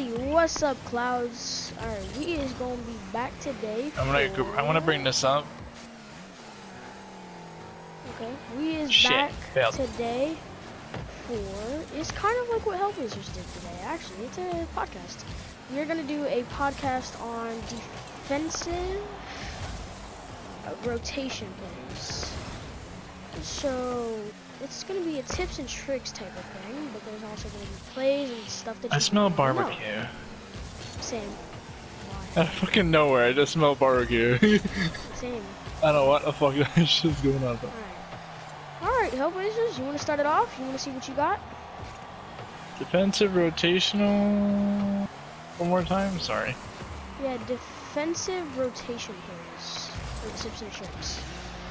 Alrighty, what's up, Clouds? Alright, we is gonna be back today. I'm gonna bring this up. Okay, we is Shit, back failed. today for. It's kind of like what Hellblazers did today. Actually, it's a podcast. We're gonna do a podcast on defensive rotation plays. So it's gonna be a tips and tricks type of thing, but there's also gonna be plays and stuff that I you smell don't barbecue. know. Same. Out of fucking nowhere, I just smell barbecue. Same. I don't know what the fuck that shit's going on. Alright, Hellblazers, you want to start it off? You want to see what you got? Defensive rotational. One more time? Sorry. Yeah, defensive rotation plays. Or tips and tricks.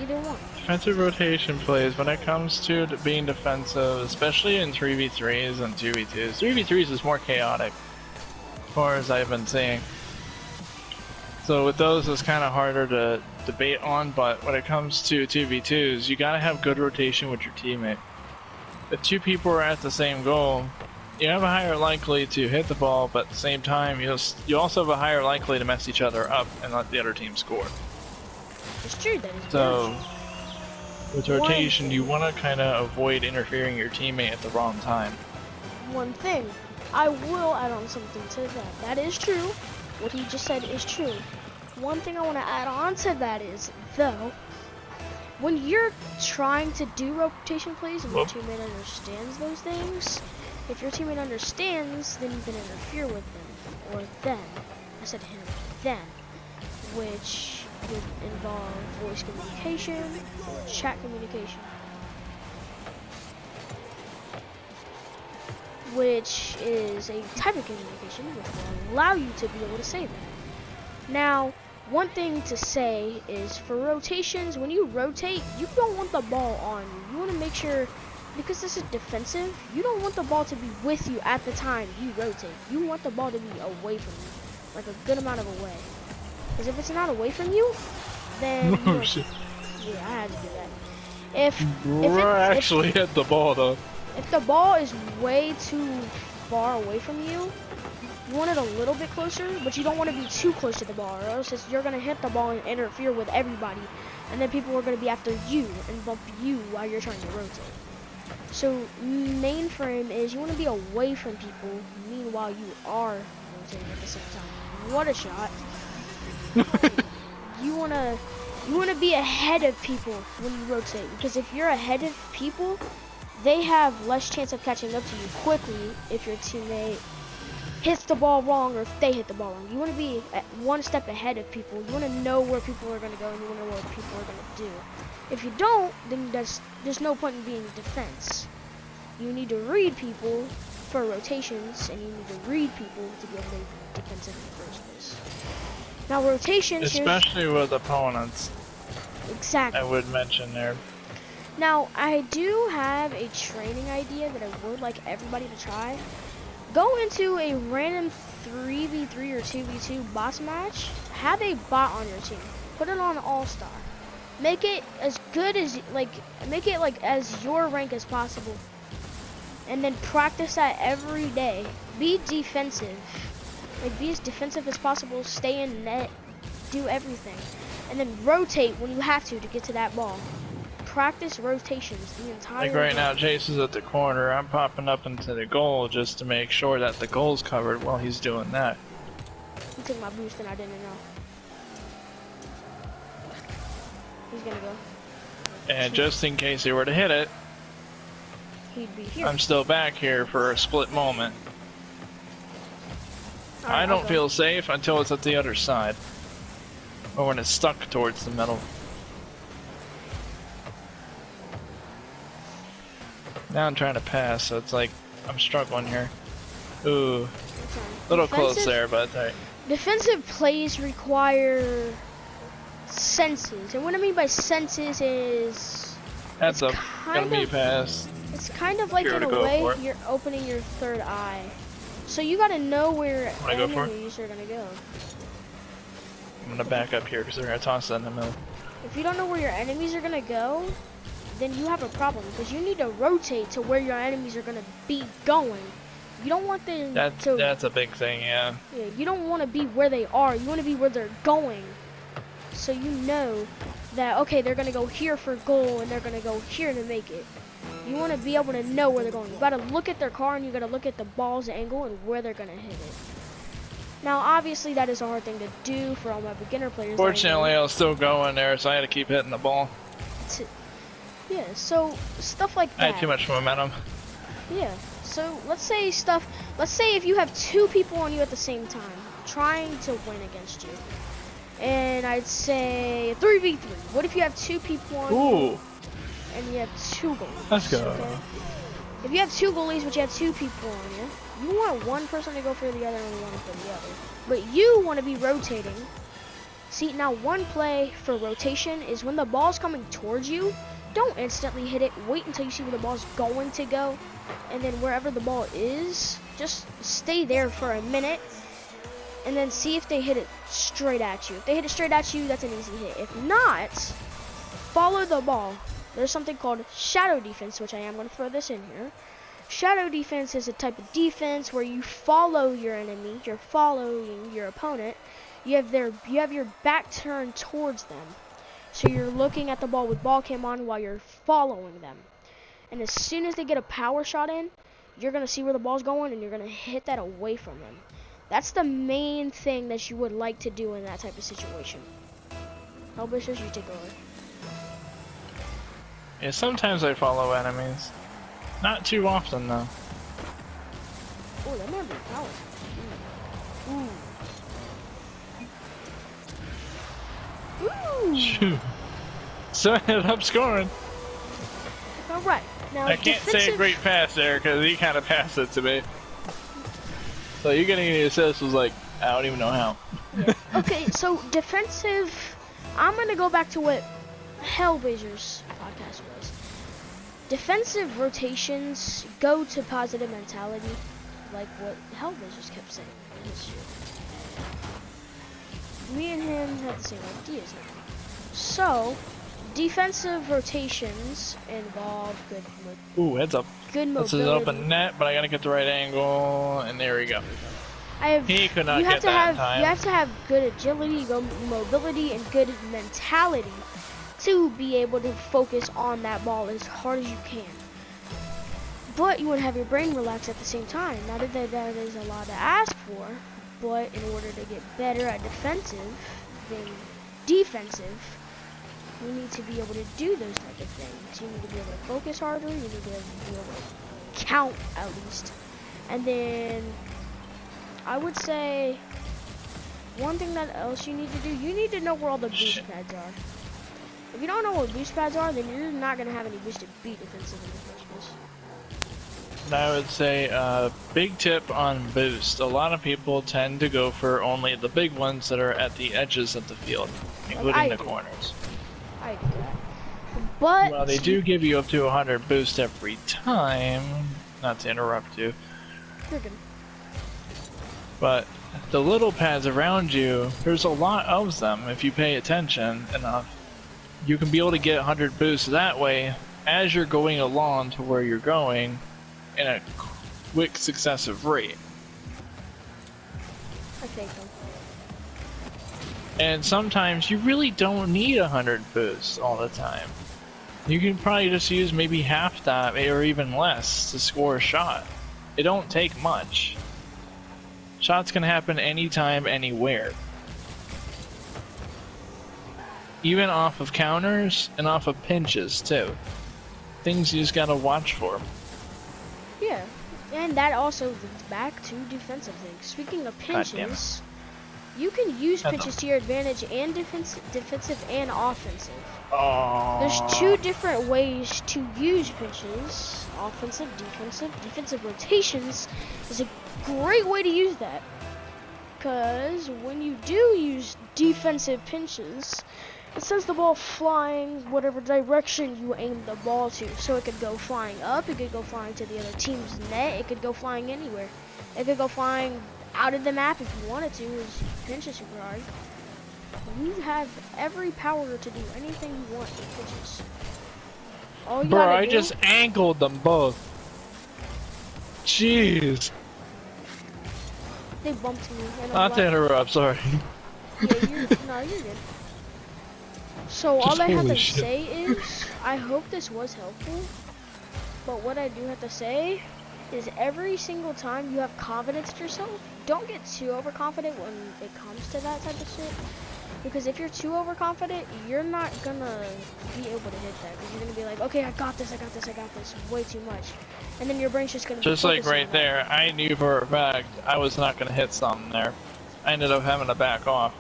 Either one. Defensive rotation plays when it comes to being defensive, especially in 3v3s and 2v2s. 3v3s is more chaotic, as far as I've been seeing. So with those, it's kind of harder to debate on, but when it comes to 2v2s, you gotta have good rotation with your teammate. If two people are at the same goal, you have a higher likely to hit the ball, but at the same time, you also have a higher likely to mess each other up and let the other team score. It's true, that is So, with rotation, you want to kind of avoid interfering your teammate at the wrong time. One thing, I will add on something to that. That is true. What he just said is true. One thing I want to add on to that is, though, when you're trying to do rotation plays and your teammate understands those things, if your teammate understands, then you can interfere with them, or them. I said him, them, which would involve voice communication or chat communication, which is a type of communication which will allow you to be able to say that. Now, one thing to say is for rotations, when you rotate, you don't want the ball on you. You want to make sure, because this is defensive, you don't want the ball to be with you at the time you rotate. You want the ball to be away from you, like a good amount of away. Because if it's not away from you, then Oh shit. Yeah, I had to do that. If hit the ball though. If the ball is way too far away from you, you want it a little bit closer, but you don't want to be too close to the ball, or else you're gonna hit the ball and interfere with everybody, and then people are gonna be after you and bump you while you're trying to rotate. So main frame is you want to be away from people, meanwhile you are rotating at the same time. What a shot! You wanna be ahead of people when you rotate, because if you're ahead of people, they have less chance of catching up to you quickly if your teammate hits the ball wrong or if they hit the ball wrong. You want to be one step ahead of people. You want to know where people are going to go, and you want to know what people are going to do. If you don't, then there's no point in being defense. You need to read people for rotations, and you need to read people to be able to be defensive in the first place. Now rotations, especially with opponents. Exactly. I would mention there. Now I do have a training idea that I would like everybody to try. Go into a random 3v3 or 2v2 boss match. Have a bot on your team. Put it on all-star. Make it as good as make it like as your rank as possible. And then practice that every day. Be defensive. Like, be as defensive as possible, stay in net, do everything. And then rotate when you have to get to that ball. Practice rotations the entire Like right game. now, Jace is at the corner. I'm popping up into the goal just to make sure that the goal's covered while he's doing that. He took my boost and I didn't know. He's gonna go. And just in case he were to hit it, he'd be here. I'm still back here for a split moment. Right, I don't feel safe until it's at the other side. Or when it's stuck towards the middle. Now I'm trying to pass, so it's like I'm struggling here. Ooh, a little close there, but defensive plays require senses, and what I mean by senses is that's a gonna be a pass. It's kind of like in a way you're opening your third eye, so you gotta know where enemies are gonna go. I'm gonna back up here because they're gonna toss that in the middle. If you don't know where your enemies are gonna go, then you have a problem, because you need to rotate to where your enemies are gonna be going You don't want them That's a big thing, yeah. Yeah, you don't want to be where they are. You want to be where they're going. So you know that, okay, they're going to go here for goal and they're going to go here to make it. You want to be able to know where they're going. You got to look at their car and you got to look at the ball's angle and where they're going to hit it. Now, obviously, that is a hard thing to do for all my beginner players. Fortunately, I was still going there, so I had to keep hitting the ball. Yeah, so stuff like that. I had too much momentum. Yeah, so let's say if you have 2 people on you at the same time, trying to win against you. And I'd say 3v3. What if you have 2 people on you and you have 2 goalies? Let's go. Okay? If you have 2 goalies but you have 2 people on you, you want one person to go for the other and one for the other. But you want to be rotating. See, now one play for rotation is when the ball's coming towards you, don't instantly hit it. Wait until you see where the ball's going to go. And then wherever the ball is, just stay there for a minute. And then see if they hit it straight at you. If they hit it straight at you, that's an easy hit. If not, follow the ball. There's something called shadow defense, which I am going to throw this in here. Shadow defense is a type of defense where you follow your enemy. You're following your opponent. You have your back turned towards them. So you're looking at the ball with ball cam on while you're following them. And as soon as they get a power shot in, you're going to see where the ball's going and you're going to hit that away from them. That's the main thing that you would like to do in that type of situation. Hellblazers, you take over. Yeah, sometimes I follow enemies. Not too often, though. Oh, that might be powerful. Ooh. Shoot. So I ended up scoring. Alright. Now, I can't say a great pass there because he kind of passed it to me. So you getting any assist was like, I don't even know how. Yeah. Okay, so defensive, I'm going to go back to what Hellblazers podcast was. Defensive rotations go to positive mentality, like what Hellblazers kept saying this year. Me and him have the same ideas now. So, defensive rotations involve good Ooh, heads up. Good mobility. This is an open net, but I gotta get the right angle, and there we go. He could not get that in time. You have to have good agility, good mobility, and good mentality to be able to focus on that ball as hard as you can. But you want to have your brain relaxed at the same time. Not that that is a lot to ask for, but in order to get better at defensive than defensive, you need to be able to do those type of things. You need to be able to focus harder. You need to be able to count at least. And then I would say one thing that else you need to do, you need to know where all the boost pads are. If you don't know what boost pads are, then you're not going to have any boosted beat defensive in the first place. I would say big tip on boost. A lot of people tend to go for only the big ones that are at the edges of the field, including the corners. I do that. But well, they do give you up to 100 boost every time. Not to interrupt you. You're good. But the little pads around you, there's a lot of them. If you pay attention enough, you can be able to get 100 boosts that way as you're going along to where you're going in a quick successive rate. I think so. And sometimes you really don't need 100 boosts all the time. You can probably just use maybe half that or even less to score a shot. It don't take much. Shots can happen anytime, anywhere. Even off of counters and off of pinches too. Things you just gotta watch for. Yeah, and that also leads back to defensive things. Speaking of pinches, you can use pinches to your advantage and defensive and offensive. Oh. There's 2 different ways to use pinches. Offensive, defensive. Defensive rotations is a great way to use that. Because when you do use defensive pinches, it sends the ball flying whatever direction you aim the ball to. So it could go flying up, it could go flying to the other team's net, it could go flying anywhere. It could go flying out of the map if you wanted to, as pinches super hard. You have every power to do anything you want with pitches. All you Bro, gotta I just angled them both. Jeez. They bumped me, and I'm Not to like, interrupt, sorry. yeah, you're good. So Just all I have holy to shit. say is, I hope this was helpful. But what I do have to say is every single time you have confidence in yourself, don't get too overconfident when it comes to that type of shit. Because if you're too overconfident, you're not gonna be able to hit that. Because you're gonna be like, okay, I got this, I got this, I got this, way too much. And then your brain's just gonna be Just like focusing right on that. there, I knew for a fact I was not going to hit something there. I ended up having to back off.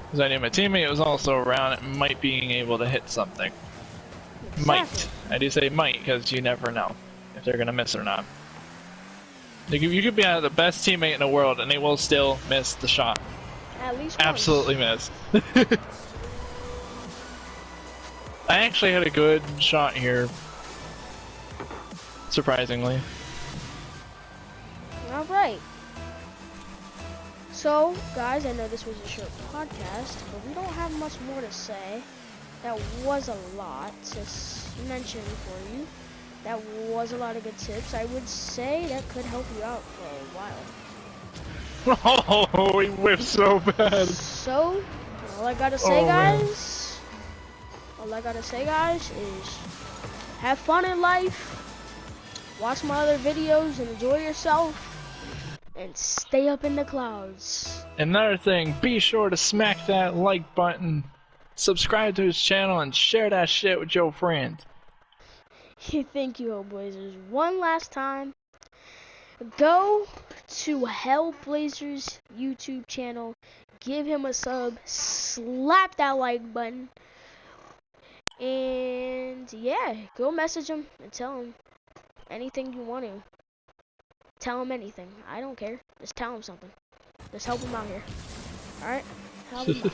Because I knew my teammate was also around and might being able to hit something. Exactly. Might. I do say might because you never know if they're going to miss or not. You could be the best teammate in the world and they will still miss the shot. At least once. Absolutely miss. I actually had a good shot here. Surprisingly. Alright. So, guys, I know this was a short podcast, but we don't have much more to say. That was a lot to mention for you. That was a lot of good tips. I would say that could help you out for a while. Oh, he whiffed so bad. So, all I gotta say, Man. guys, is have fun in life, watch my other videos, and enjoy yourself, and stay up in the clouds. Another thing, be sure to smack that like button, subscribe to his channel, and share that shit with your friends. Thank you, Hellblazers. One last time, go to Hellblazers YouTube channel, give him a sub, slap that like button, and yeah, go message him and tell him anything you want to. Tell him anything. I don't care. Just tell him something. Just help him out here. Alright? Help him out.